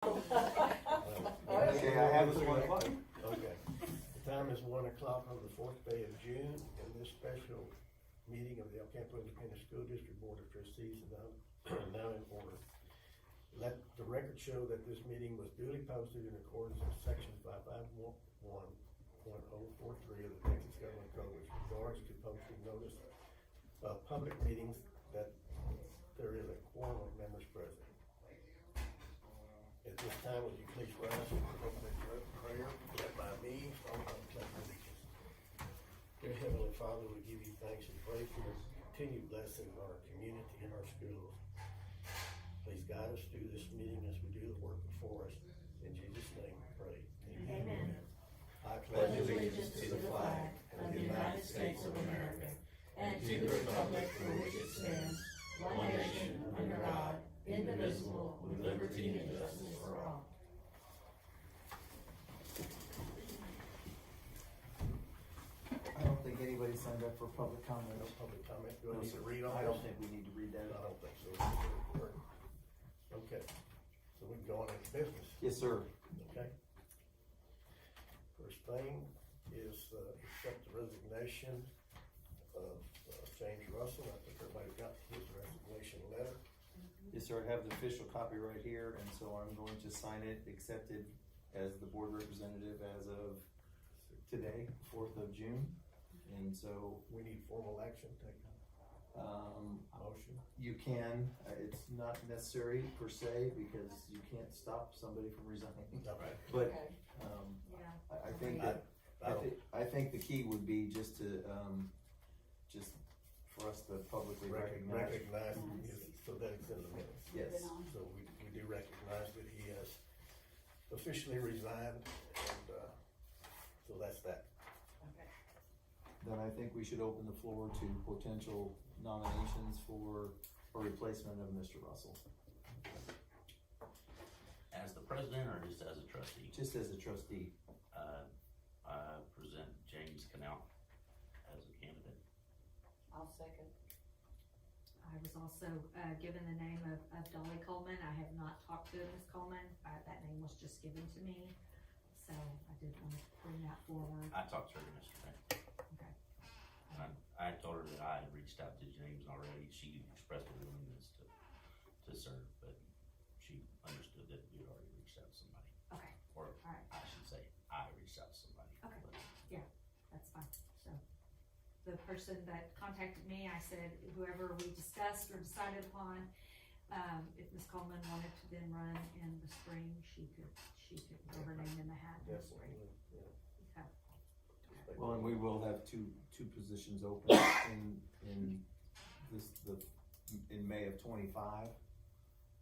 Okay, I have this 1 o'clock. Okay. The time is 1 o'clock on the 4th day of June, and this special meeting of the El Campo Independent School District Board of Trustees is now in order. Let the record show that this meeting was duly posted in accordance with section 551.043 of the Texas Government Code, which regards to posting notice of public meetings that there is a quorum of members present. At this time, would you please rise for the opening prayer led by me, followed by the pledge of allegiance. Dear Heavenly Father, we give you thanks and praise for your continued blessing on our community and our schools. Please guide us through this meeting as we do the work before us. In Jesus' name we pray. Amen. I pledge allegiance to the flag of the United States of America and to the republic for which it stands, one nation, under God, indivisible, with liberty and justice for all. I don't think anybody signed up for public comment. No public comment. Do I need to read all I this? don't think we need to read that. I don't think so. Okay, so we can go on into business. Yes, sir. Okay. First thing is accept the resignation of James Russell. I think everybody got his resignation letter. Yes, sir. I have the official copy right here, and so I'm going to sign it, accepted as the board representative as of today, 4th of June. And so We need formal action taken. Motion. you can, it's not necessary per se, because you can't stop somebody from resigning. All right. But, Yeah. I think that, I think the key would be just to, just for us to publicly recognize. Recognize it so that it's in the minutes. Yes. So we do recognize that he has officially resigned, and so that's that. Okay. Then I think we should open the floor to potential nominations for a replacement of Mr. Russell, As the president or just as a trustee? just as a trustee. I present James Cannell as a candidate. I'll second. I was also given the name of Dolly Coleman. I have not talked to Ms. Coleman. That name was just given to me, so I did want to bring that forward. I talked to her yesterday. Okay. I told her that I had reached out to James already. She expressed a willingness to serve, but she understood that we had already reached out to somebody. Okay. Or All right. I should say, I reached out to somebody. Okay. But That's fine. So the person that contacted me, I said whoever we discussed or decided upon, if Ms. Coleman wanted to then run in the spring, she could throw her name in the hat in the spring. Definitely, yeah. Okay. Well, and we will have two positions open in May of 25.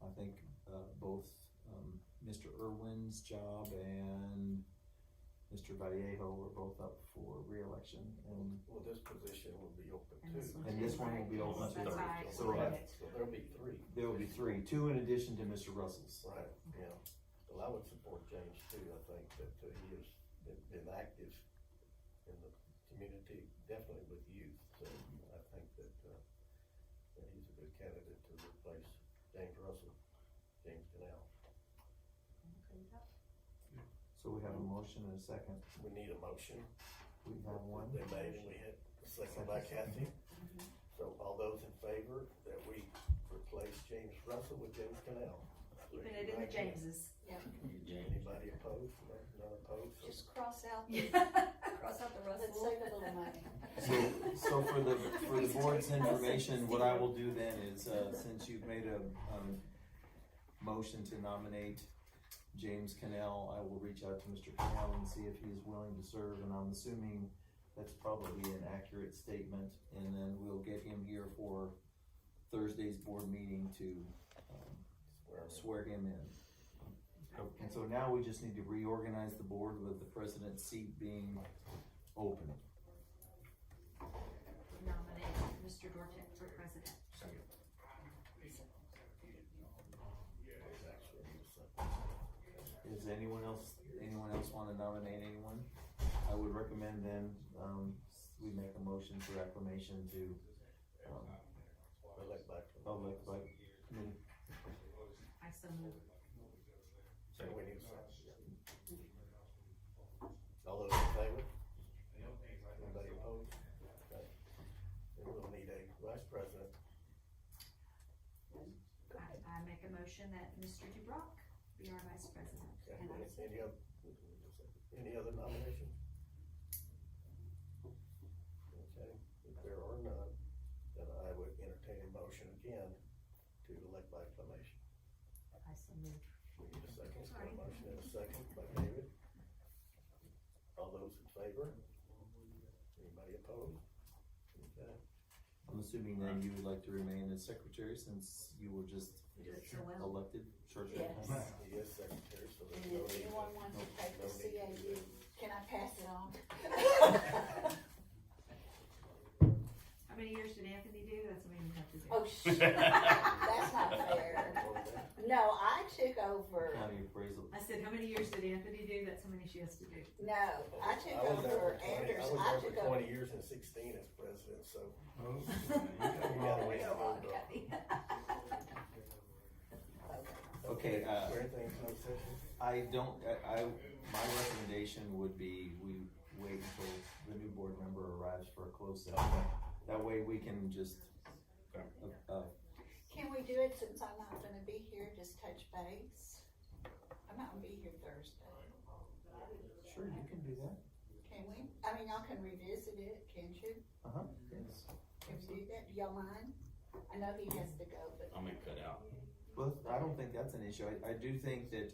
I think, both, Mr. Irwin's job and Mr. Vallejo are both up for re-election, and Well, this position will be open And this too. one And this one will be open That's too. right. So, So there'll be three. there will be two in addition to Mr. Russell's. Right, yeah. Well, I would support James too. I think that he has been active in the community, definitely with youth. So I think that he's a good candidate to replace James Russell, James Cannell. Okay with that? So we have a motion and a second. We need a motion. We have one. They made and we had a second by Kathy. So all those in favor that we replace James Russell with James Cannell? Keeping it in the Jameses. Yep. Anybody opposed? None opposed? So Just cross out Cross out the Russell. Let's save a little money. So for the board's information, what I will do then is, since you've made a, motion to nominate James Cannell, I will reach out to Mr. Cannell and see if he is willing to serve, and I'm assuming that's probably an accurate statement, and then we'll get him here for Thursday's board meeting to, swear him in. And so now we just need to reorganize the board with the president's seat being open. Nominate Mr. Dortek for president. second. Does anyone else wanna nominate anyone? I would recommend then, we make a motion for acclamation to, elect back. elect by committee. I so move. motion that Mr. DeBrock be our vice president. Okay, And I any other nominations? Okay, if there are none, then I would entertain a motion again to elect by acclamation. I so move. We need a second, so Sorry. a motion and a second by David. All those in favor? Anybody opposed? Okay. I'm assuming then you would like to remain as secretary since you were just You do it so well. elected short Yes. He is secretary, so And there's no if need. anyone wants to take the CAU, can I pass it on? How many years did Anthony do? That's what you have to do. Oh, shoot, that's not fair. No, I took over, county appraisal. I said, how many years did Anthony do? That's how many she has to do. no, I took I was there over for 20 Anders, I was I there took for over. 20 years and 16 as president, so. Oh, You gotta wait a little bit. Okay, Is there anything in closed session? I don't, my recommendation would be we wait until the new board member arrives for a closed session. That way we can just, Can we do it since I'm not gonna be here, just touch base? I'm not gonna be here Thursday, sure, you can do that. can we? I mean, y'all can revisit it, can't you? Yes. Can we do that, do y'all mind? I know he has to go, but. I'm gonna cut out. Well, I don't think that's an issue. I do think that,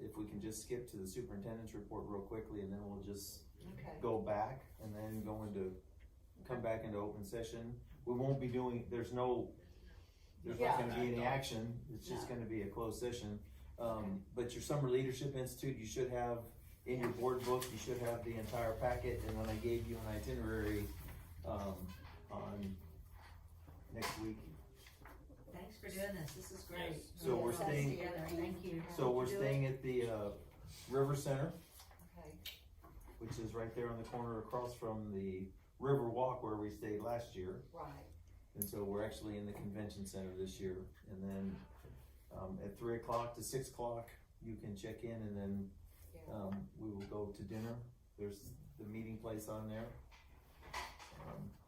if we can just skip to the superintendent's report real quickly and then we'll just Okay. go back and then come back into open session. We won't be doing, there's not gonna be any action, it's just gonna be a closed session. But your Summer Leadership Institute, you should have, in your board book, you should have the entire packet, and then I gave you an itinerary, on next week. Thanks for doing this. This is great. Yes. So we're Yes, staying, Together. Thank you. so we're Do it. staying at the, River Center, Okay, which is right there on the corner across from the River Walk where we stayed last year. right, And so we're actually in the convention center this year. And then, at 3 o'clock to 6 o'clock, you can check in and then, yeah, we will go to dinner. There's the meeting place on there.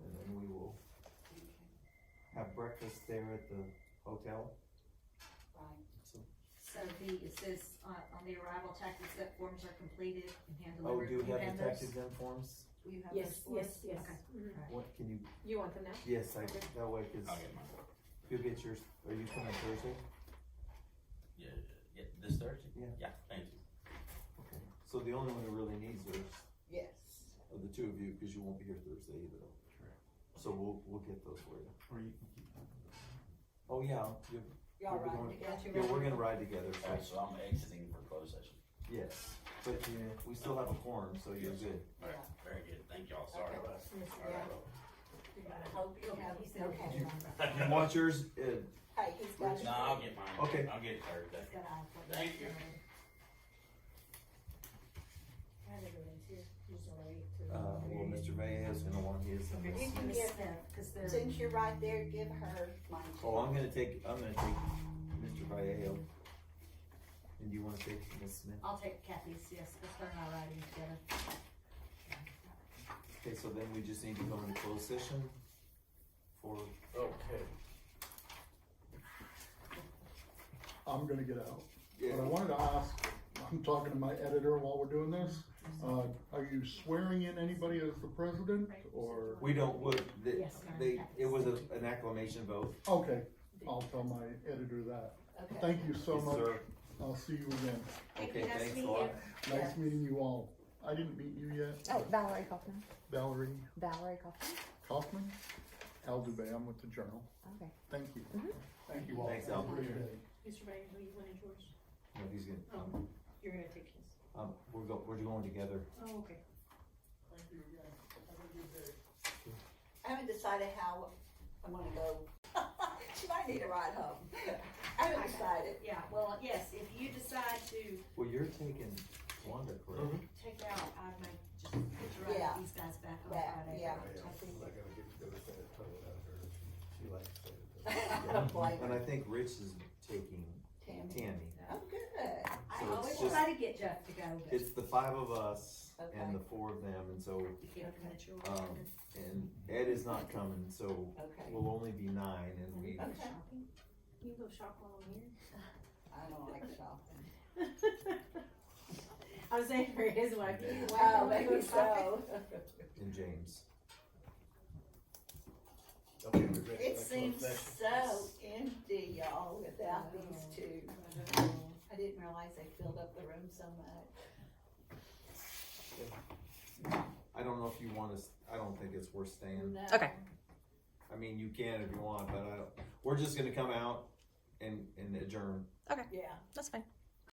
And then we will okay, have breakfast there at the hotel. right. So, So it says on the arrival tax accept forms are completed and hand oh, delivered. do you have those? the tax exempt forms? Will you have Yes, those for us? yes, yes. Okay. Mhm. Alright. What, can you, You want them now? yes, that way, cause I'll get mine. you'll get yours, are you coming Thursday? Yeah, this Thursday? Yeah. Yeah, thank you. Okay. So the only one who really needs those Yes, are the two of you, cause you won't be here Thursday either. So we'll get those for you. Or you can keep them. Oh, yeah, y'all We'll be ride going- together. yeah, we're gonna ride together, so, Alright, so I'm exiting for closed session. yes, but yeah, we still have a quorum, so you're good. Alright, very good, thank y'all, sorry. Okay. Alright. I hope you have, He said okay. You want yours, Hey, he's got it. No, I'll get mine. Okay. I'll get it Thursday. He's got eye for it. Thank you. well, Mr. Vallejo's gonna want his. and You Miss can Smith. give, Cause they're. since you're right there, give her mine too. Oh, I'm gonna take Mr. Vallejo. And you wanna take Miss Smith? I'll take Kathy's, yes, because they're not riding together. Okay, so then we just need to go into closed session for, Okay. I'm gonna get out. yeah, But I wanted to ask, I'm talking to my editor while we're doing this, are you swearing in anybody as the president, or? we don't, Yes, it was an acclamation vote. Okay, I'll tell my editor that. Okay. Thank you so Yes, much. sir. I'll see you again. Thank you, Okay, nice to thanks a meet lot. you. Nice meeting you all. I didn't meet you yet. Oh, Valerie Kaufman. Valerie Valerie Kaufman. Kaufman, Al Dubay, I'm with the Journal. Okay. Thank you. Mhm. Thank you all. Thanks, Al. Have a great day. Mr. Bain, who you wanted yours? No, he's gonna, You're gonna take his. we're going together. Oh, okay. I haven't decided how I'm gonna go. She might need a ride home. I haven't decided. Yeah, well, yes, if you decide to Well, you're taking Wanda, correct? take out, I might just put you Yeah. right these guys back on That, Friday. yeah. I'm not gonna get to go to San Antonio out of her. She likes San Antonio. Like And I think Rich is taking Tammy. Oh, good. I So it's always just- try to get Jeff to go, but It's the 5 of us Okay. and the 4 of them, and so, you can't commit your word. and Ed is not coming, so Okay. we'll only be 9, and we, Okay. You can go shop while I'm here. I don't like shopping. I was saying for his wife. Wow, maybe so. And James. Okay, we're ready It for seems closed session. so empty, y'all, without these two. I didn't realize they filled up the room so much. I don't know if you want us, I don't think it's worth staying. No. Okay. I mean, you can if you want, but we're just gonna come out and adjourn. Yeah. That's fine.